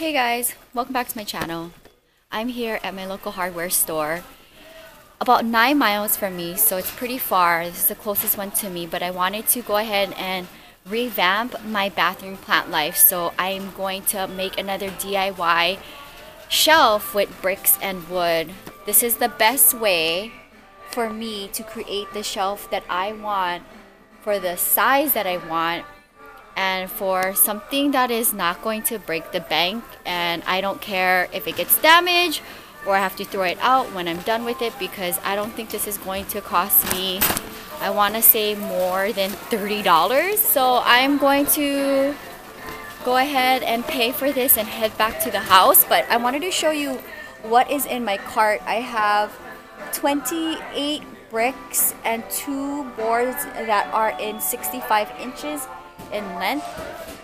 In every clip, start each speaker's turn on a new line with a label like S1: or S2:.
S1: Hey guys, welcome back to my channel. I'm here at my local hardware store about 9 miles from me, so it's pretty far. This is the closest one to me, but I wanted to go ahead and revamp my bathroom plant life. So I'm going to make another DIY shelf with bricks and wood. This is the best way for me to create the shelf that I want for the size that I want and for something that is not going to break the bank, and I don't care if it gets damaged or I have to throw it out when I'm done with it, because I don't think this is going to cost me, I want to say, more than $30. So I'm going to go ahead and pay for this and head back to the house. But I wanted to show you what is in my cart. I have 28 bricks and 2 boards that are in 65 inches in length.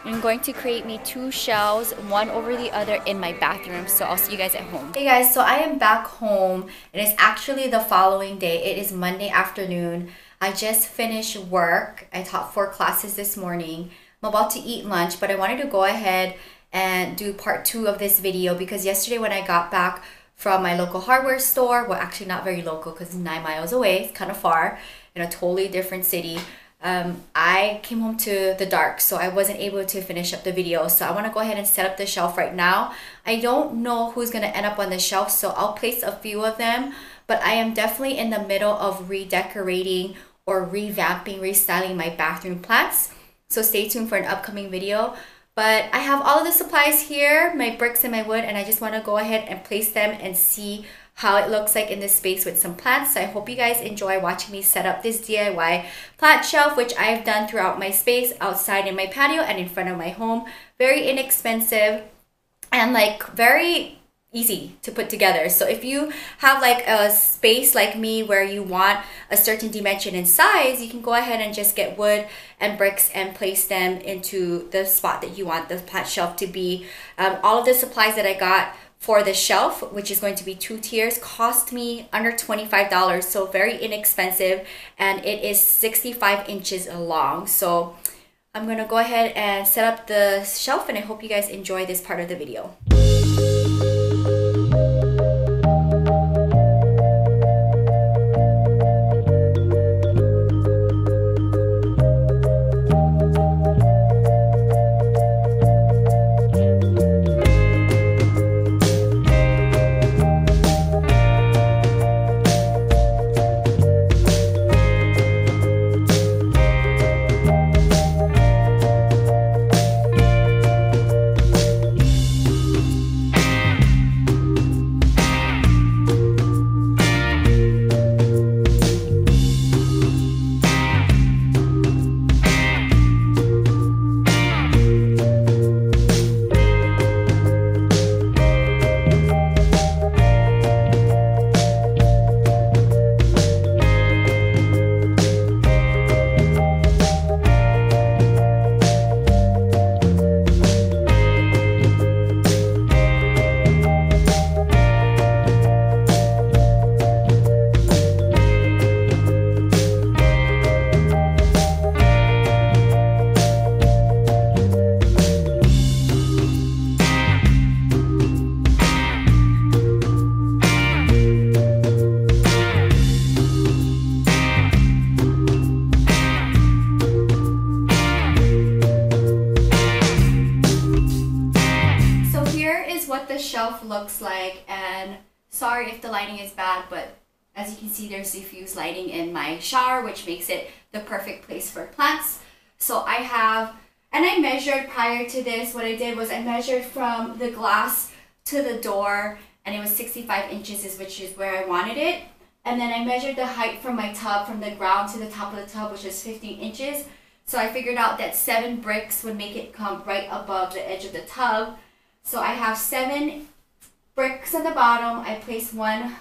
S1: I'm going to create me 2 shelves, one over the other, in my bathroom. So I'll see you guys at home. Hey guys, so I am back home and it's actually the following day. It is Monday afternoon. I just finished work. I taught 4 classes this morning. I'm about to eat lunch, but I wanted to go ahead and do part 2 of this video because yesterday when I got back from my local hardware store, well, actually not very local because it's 9 miles away, it's kind of far, in a totally different city. I came home to the dark, so I wasn't able to finish up the video. So I want to go ahead and set up the shelf right now. I don't know who's going to end up on the shelf, so I'll place a few of them, but I am definitely in the middle of redecorating or revamping, restyling my bathroom plants. So stay tuned for an upcoming video. But I have all of the supplies here, my bricks and my wood, and I just want to go ahead and place them and see how it looks like in this space with some plants. So I hope you guys enjoy watching me set up this DIY plant shelf, which I've done throughout my space, outside in my patio and in front of my home. Very inexpensive and like very easy to put together. So if you have like a space like me where you want a certain dimension and size, you can go ahead and just get wood and bricks and place them into the spot that you want the plant shelf to be. All of the supplies that I got for the shelf, which is going to be 2 tiers, cost me under $25, so very inexpensive, and it is 65 inches long. So I'm gonna go ahead and set up the shelf, and I hope you guys enjoy this part of the video. Shelf looks like, and sorry if the lighting is bad, but as you can see, there's diffuse lighting in my shower, which makes it the perfect place for plants. So I have, and I measured prior to this. What I did was I measured from the glass to the door, and it was 65 inches, which is where I wanted it. And then I measured the height from my tub, from the ground to the top of the tub, which is 15 inches. So I figured out that 7 bricks would make it come right above the edge of the tub. So I have 7 bricks on the bottom. I place 1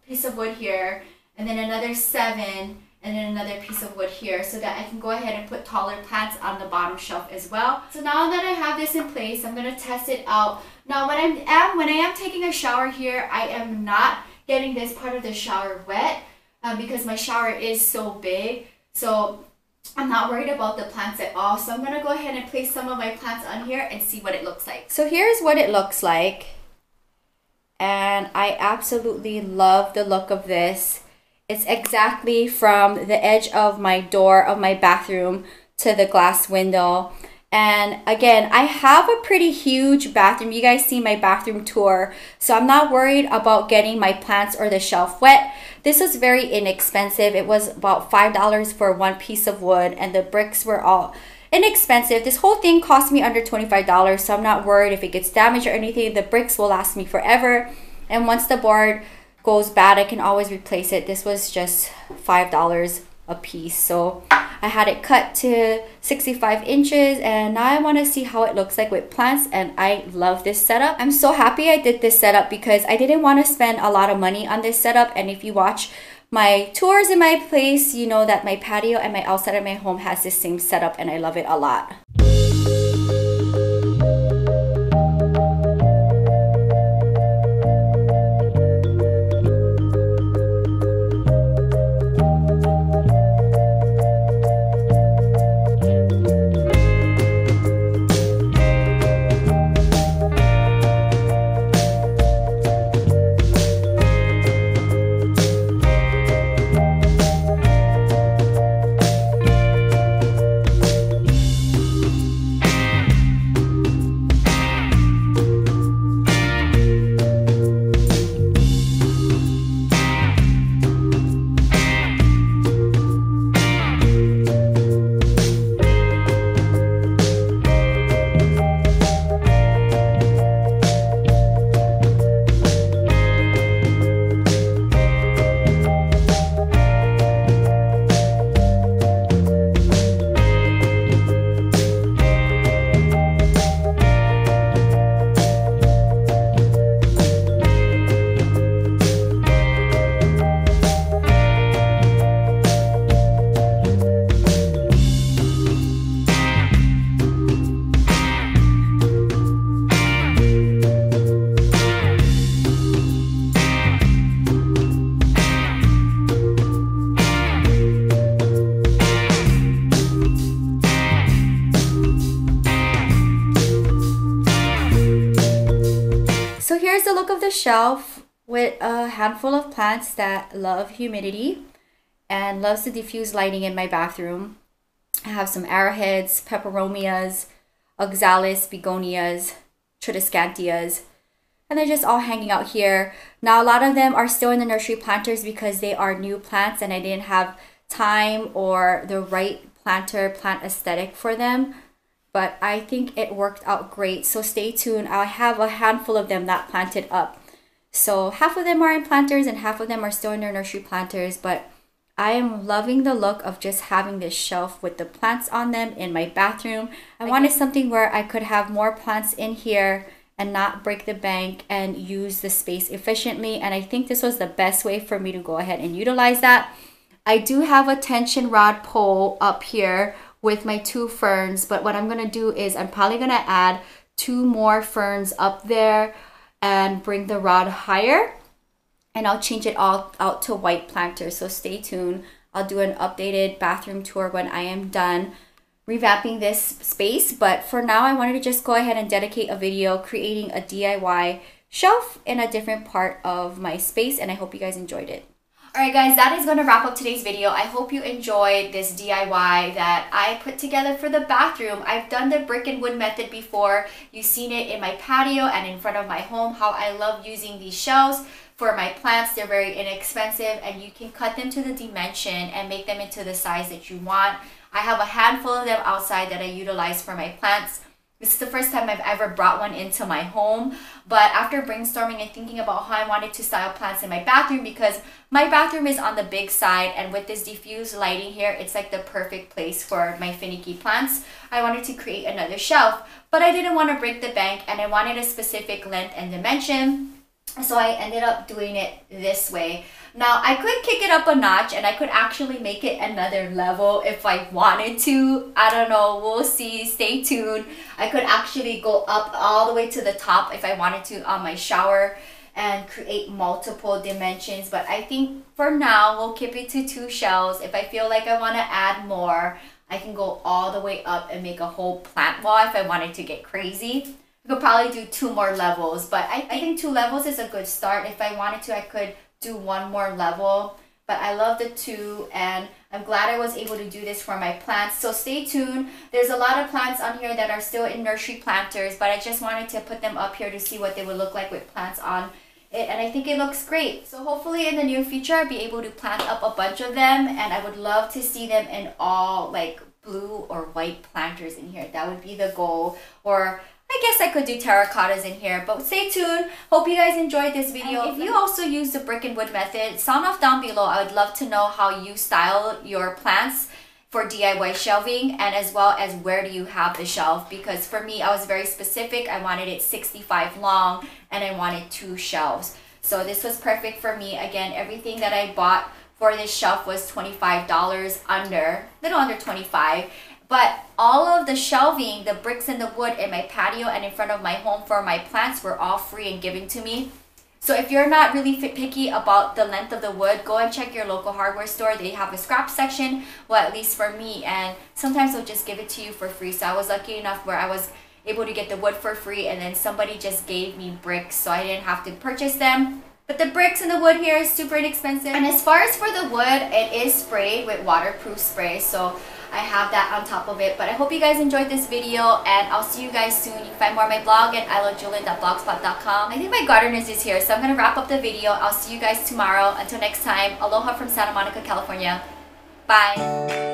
S1: piece of wood here, and then another 7, and then another piece of wood here, so that I can go ahead and put taller plants on the bottom shelf as well. So now that I have this in place, I'm gonna test it out. Now when I am taking a shower here, I am not getting this part of the shower wet because my shower is so big. So I'm not worried about the plants at all. So I'm gonna go ahead and place some of my plants on here and see what it looks like. So here's what it looks like. And I absolutely love the look of this. It's exactly from the edge of my door of my bathroom to the glass window. And again, I have a pretty huge bathroom. You guys see my bathroom tour. So I'm not worried about getting my plants or the shelf wet. This was very inexpensive. It was about $5 for one piece of wood, and the bricks were all inexpensive. This whole thing cost me under $25, so I'm not worried if it gets damaged or anything. The bricks will last me forever. And once the board goes bad, I can always replace it. This was just $5 a piece. So I had it cut to 65 inches, and now I want to see how it looks like with plants. And I love this setup. I'm so happy I did this setup because I didn't want to spend a lot of money on this setup. And if you watch my tours in my place, you know that my patio and my outside of my home has the same setup, and I love it a lot. So here's the look of the shelf with a handful of plants that love humidity and loves to diffuse lighting in my bathroom. I have some arrowheads, peperomias, oxalis, begonias, tridescantias, and they're just all hanging out here. Now a lot of them are still in the nursery planters because they are new plants and I didn't have time or the right plant aesthetic for them. But I think it worked out great. So stay tuned. I have a handful of them that planted up. So half of them are in planters and half of them are still in their nursery planters. But I am loving the look of just having this shelf with the plants on them in my bathroom. I wanted something where I could have more plants in here and not break the bank and use the space efficiently. And I think this was the best way for me to go ahead and utilize that. I do have a tension rod pole up here with my 2 ferns, but what I'm gonna do is I'm probably gonna add 2 more ferns up there and bring the rod higher, and I'll change it all out to white planters. So stay tuned. I'll do an updated bathroom tour when I am done revamping this space, but for now I wanted to just go ahead and dedicate a video creating a DIY shelf in a different part of my space, and I hope you guys enjoyed it. Alright guys, that is going to wrap up today's video. I hope you enjoyed this DIY that I put together for the bathroom. I've done the brick and wood method before. You've seen it in my patio and in front of my home, how I love using these shelves for my plants. They're very inexpensive and you can cut them to the dimension and make them into the size that you want. I have a handful of them outside that I utilize for my plants. This is the first time I've ever brought one into my home, but after brainstorming and thinking about how I wanted to style plants in my bathroom, because my bathroom is on the big side and with this diffused lighting here, it's like the perfect place for my finicky plants. I wanted to create another shelf, but I didn't want to break the bank and I wanted a specific length and dimension. So I ended up doing it this way. Now I could kick it up a notch and I could actually make it another level if I wanted to. I don't know, we'll see, stay tuned. I could actually go up all the way to the top if I wanted to on my shower and create multiple dimensions, but I think for now we'll keep it to 2 shelves. If I feel like I want to add more, I can go all the way up and make a whole plant wall if I wanted to get crazy. I could probably do 2 more levels, but I think 2 levels is a good start. If I wanted to, I could do 1 more level, but I love the 2, and I'm glad I was able to do this for my plants. So stay tuned. There's a lot of plants on here that are still in nursery planters, but I just wanted to put them up here to see what they would look like with plants on it, and I think it looks great. So hopefully in the near future I'll be able to plant up a bunch of them, and I would love to see them in all like blue or white planters in here. That would be the goal. Or I guess I could do terracottas in here, but stay tuned. Hope you guys enjoyed this video. And if you also use the brick and wood method, sound off down below. I would love to know how you style your plants for DIY shelving, and as well as where do you have the shelf, because for me I was very specific. I wanted it 65 long and I wanted 2 shelves. So this was perfect for me. Again, everything that I bought for this shelf was $25 little under 25. But all of the shelving, the bricks and the wood in my patio and in front of my home for my plants were all free and given to me. So if you're not really picky about the length of the wood, go and check your local hardware store. They have a scrap section, well, at least for me, and sometimes they'll just give it to you for free. So I was lucky enough where I was able to get the wood for free, and then somebody just gave me bricks, so I didn't have to purchase them. But the bricks and the wood here is super inexpensive. And as far as for the wood, it is sprayed with waterproof spray, so I have that on top of it. But I hope you guys enjoyed this video, and I'll see you guys soon. You can find more on my blog at ilovejewelyn.blogspot.com. I think my gardeners is here, so I'm going to wrap up the video. I'll see you guys tomorrow. Until next time, aloha from Santa Monica, California. Bye!